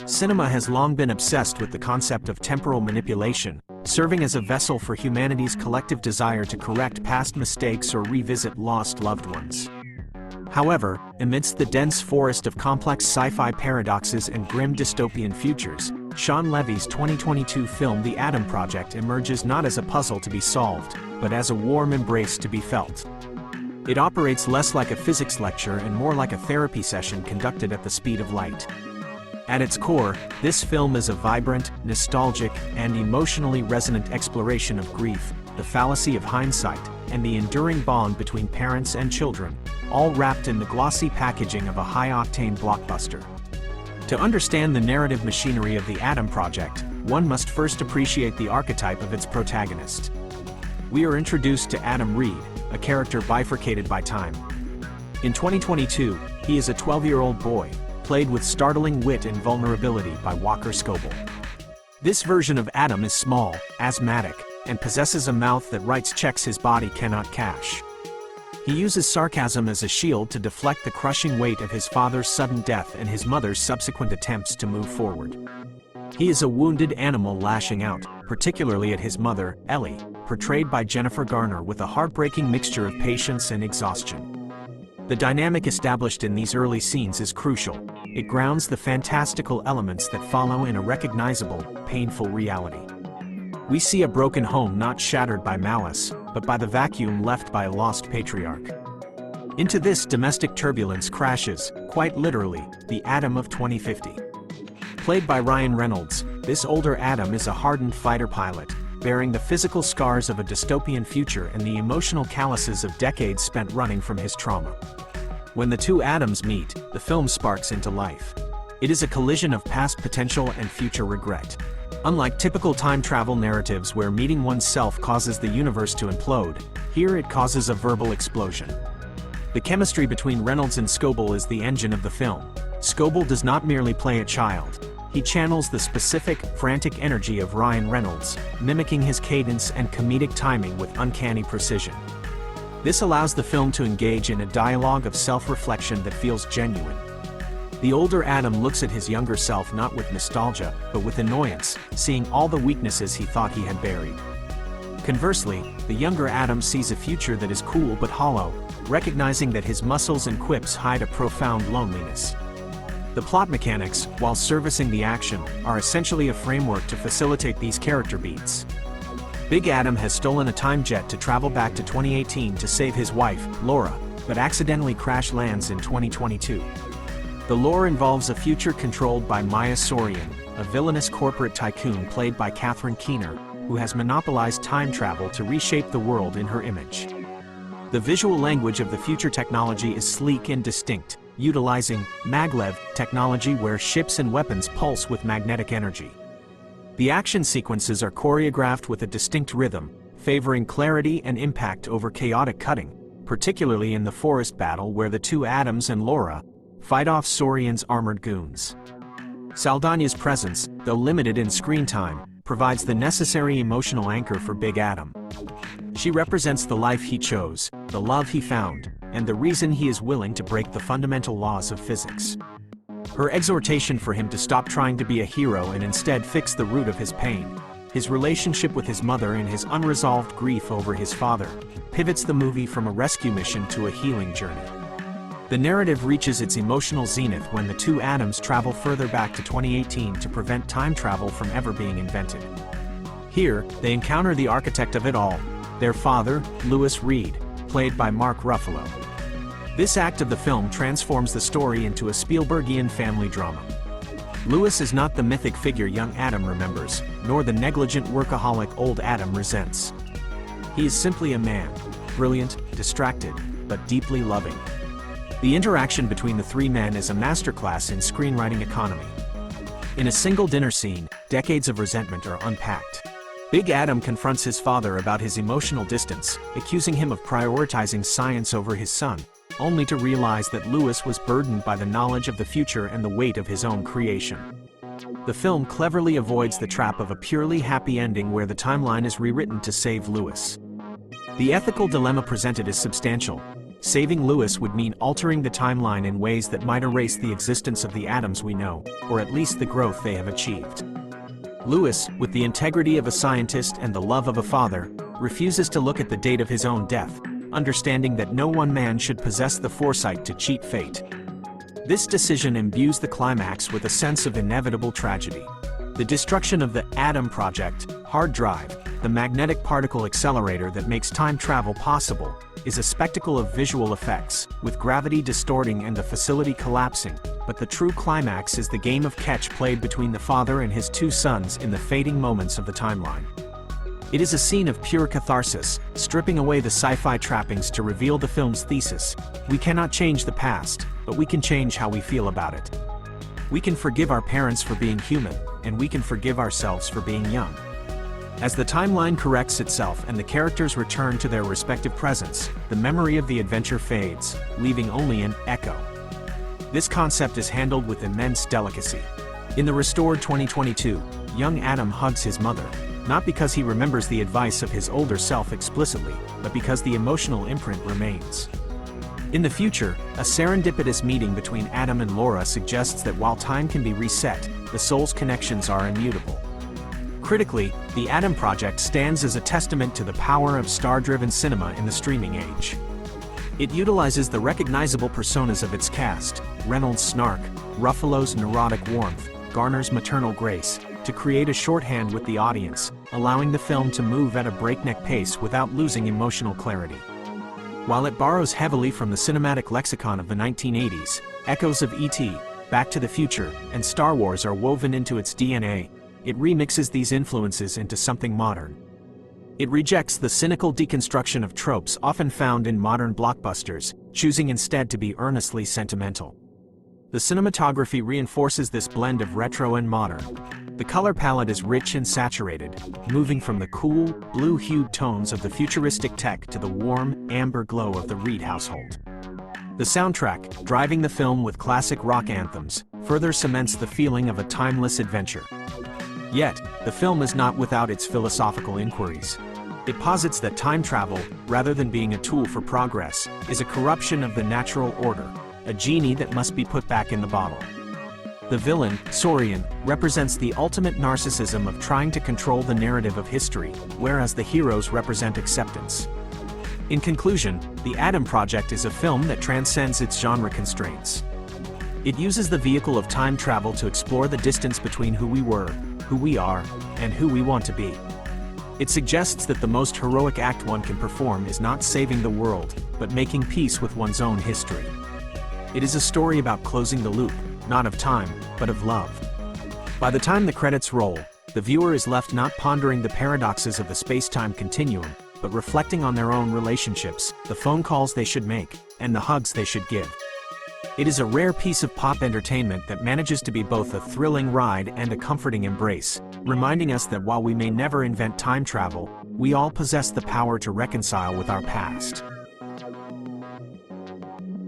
Cinema has long been obsessed with the concept of temporal manipulation, serving as a vessel for humanity's collective desire to correct past mistakes or revisit lost loved ones. However, amidst the dense forest of complex sci-fi paradoxes and grim dystopian futures, Shawn Levy's 2022 film The Atom Project emerges not as a puzzle to be solved, but as a warm embrace to be felt. It operates less like a physics lecture and more like a therapy session conducted at the speed of light. At its core, this film is a vibrant, nostalgic, and emotionally resonant exploration of grief, the fallacy of hindsight, and the enduring bond between parents and children, all wrapped in the glossy packaging of a high-octane blockbuster. To understand the narrative machinery of The Atom Project, one must first appreciate the archetype of its protagonist. We are introduced to Adam Reed, a character bifurcated by time. In 2022, he is a 12-year-old boy, played with startling wit and vulnerability by Walker Scobell. This version of Adam is small, asthmatic, and possesses a mouth that writes checks his body cannot cash. He uses sarcasm as a shield to deflect the crushing weight of his father's sudden death and his mother's subsequent attempts to move forward. He is a wounded animal lashing out, particularly at his mother, Ellie, portrayed by Jennifer Garner with a heartbreaking mixture of patience and exhaustion. The dynamic established in these early scenes is crucial. It grounds the fantastical elements that follow in a recognizable, painful reality. We see a broken home not shattered by malice, but by the vacuum left by a lost patriarch. Into this domestic turbulence crashes, quite literally, the Adam of 2050. Played by Reynolds, this older Adam is a hardened fighter pilot, bearing the physical scars of a dystopian future and the emotional calluses of decades spent running from his trauma. When the two Adams meet, the film sparks into life. It is a collision of past potential and future regret. Unlike typical time travel narratives where meeting oneself causes the universe to implode, here it causes a verbal explosion. The chemistry between Reynolds and Scobell is the engine of the film. Scobell does not merely play a child. He channels the specific, frantic energy of Reynolds, mimicking his cadence and comedic timing with uncanny precision. This allows the film to engage in a dialogue of self-reflection that feels genuine. The older Adam looks at his younger self not with nostalgia, but with annoyance, seeing all the weaknesses he thought he had buried. Conversely, the younger Adam sees a future that is cool but hollow, recognizing that his muscles and quips hide a profound loneliness. The plot mechanics, while servicing the action, are essentially a framework to facilitate these character beats. Big Adam has stolen a time jet to travel back to 2018 to save his wife, Laura, but accidentally crash lands in 2022. The lore involves a future controlled by Maya Sorian, a villainous corporate tycoon played by Catherine Keener, who has monopolized time travel to reshape the world in her image. The visual language of the future technology is sleek and distinct, utilizing maglev technology where ships and weapons pulse with magnetic energy. The action sequences are choreographed with a distinct rhythm, favoring clarity and impact over chaotic cutting, particularly in the forest battle where the two Adams and Laura fight off Sorian's armored goons. Saldaña's presence, though limited in screen time, provides the necessary emotional anchor for Big Adam. She represents the life he chose, the love he found, and the reason he is willing to break the fundamental laws of physics. Her exhortation for him to stop trying to be a hero and instead fix the root of his pain, his relationship with his mother and his unresolved grief over his father, pivots the movie from a rescue mission to a healing journey. The narrative reaches its emotional zenith when the two Adams travel further back to 2018 to prevent time travel from ever being invented. Here, they encounter the architect of it all, their father, Lewis Reed, played by Mark Ruffalo. This act of the film transforms the story into a Spielbergian family drama. Lewis is not the mythic figure young Adam remembers, nor the negligent workaholic old Adam resents. He is simply a man, brilliant, distracted, but deeply loving. The interaction between the three men is a masterclass in screenwriting economy. In a single dinner scene, decades of resentment are unpacked. Big Adam confronts his father about his emotional distance, accusing him of prioritizing science over his son, only to realize that Lewis was burdened by the knowledge of the future and the weight of his own creation. The film cleverly avoids the trap of a purely happy ending where the timeline is rewritten to save Lewis. The ethical dilemma presented is substantial. Saving Lewis would mean altering the timeline in ways that might erase the existence of the Adams we know, or at least the growth they have achieved. Lewis, with the integrity of a scientist and the love of a father, refuses to look at the date of his own death, understanding that no one man should possess the foresight to cheat fate. This decision imbues the climax with a sense of inevitable tragedy. The destruction of the Adam Project, hard drive, the magnetic particle accelerator that makes time travel possible, is a spectacle of visual effects, with gravity distorting and the facility collapsing, but the true climax is the game of catch played between the father and his two sons in the fading moments of the timeline. It is a scene of pure catharsis, stripping away the sci-fi trappings to reveal the film's thesis: we cannot change the past, but we can change how we feel about it. We can forgive our parents for being human, and we can forgive ourselves for being young. As the timeline corrects itself and the characters return to their respective presents, the memory of the adventure fades, leaving only an echo. This concept is handled with immense delicacy. In the restored 2022, young Adam hugs his mother, not because he remembers the advice of his older self explicitly, but because the emotional imprint remains. In the future, a serendipitous meeting between Adam and Laura suggests that while time can be reset, the soul's connections are immutable. Critically, the Adam Project stands as a testament to the power of star-driven cinema in the streaming age. It utilizes the recognizable personas of its cast, Reynolds' snark, Ruffalo's neurotic warmth, Garner's maternal grace, to create a shorthand with the audience, allowing the film to move at a breakneck pace without losing emotional clarity. While it borrows heavily from the cinematic lexicon of the 1980s, echoes of E.T., Back to the Future, and Star Wars are woven into its DNA. It remixes these influences into something modern. It rejects the cynical deconstruction of tropes often found in modern blockbusters, choosing instead to be earnestly sentimental. The cinematography reinforces this blend of retro and modern. The color palette is rich and saturated, moving from the cool, blue-hued tones of the futuristic tech to the warm, amber glow of the Reed household. The soundtrack, driving the film with classic rock anthems, further cements the feeling of a timeless adventure. Yet, the film is not without its philosophical inquiries. It posits that time travel, rather than being a tool for progress, is a corruption of the natural order, a genie that must be put back in the bottle. The villain, Saurian, represents the ultimate narcissism of trying to control the narrative of history, whereas the heroes represent acceptance. In conclusion, The Adam Project is a film that transcends its genre constraints. It uses the vehicle of time travel to explore the distance between who we were, who we are, and who we want to be. It suggests that the most heroic act one can perform is not saving the world, but making peace with one's own history. It is a story about closing the loop, not of time, but of love. By the time the credits roll, the viewer is left not pondering the paradoxes of the space-time continuum, but reflecting on their own relationships, the phone calls they should make, and the hugs they should give. It is a rare piece of pop entertainment that manages to be both a thrilling ride and a comforting embrace, reminding us that while we may never invent time travel, we all possess the power to reconcile with our past.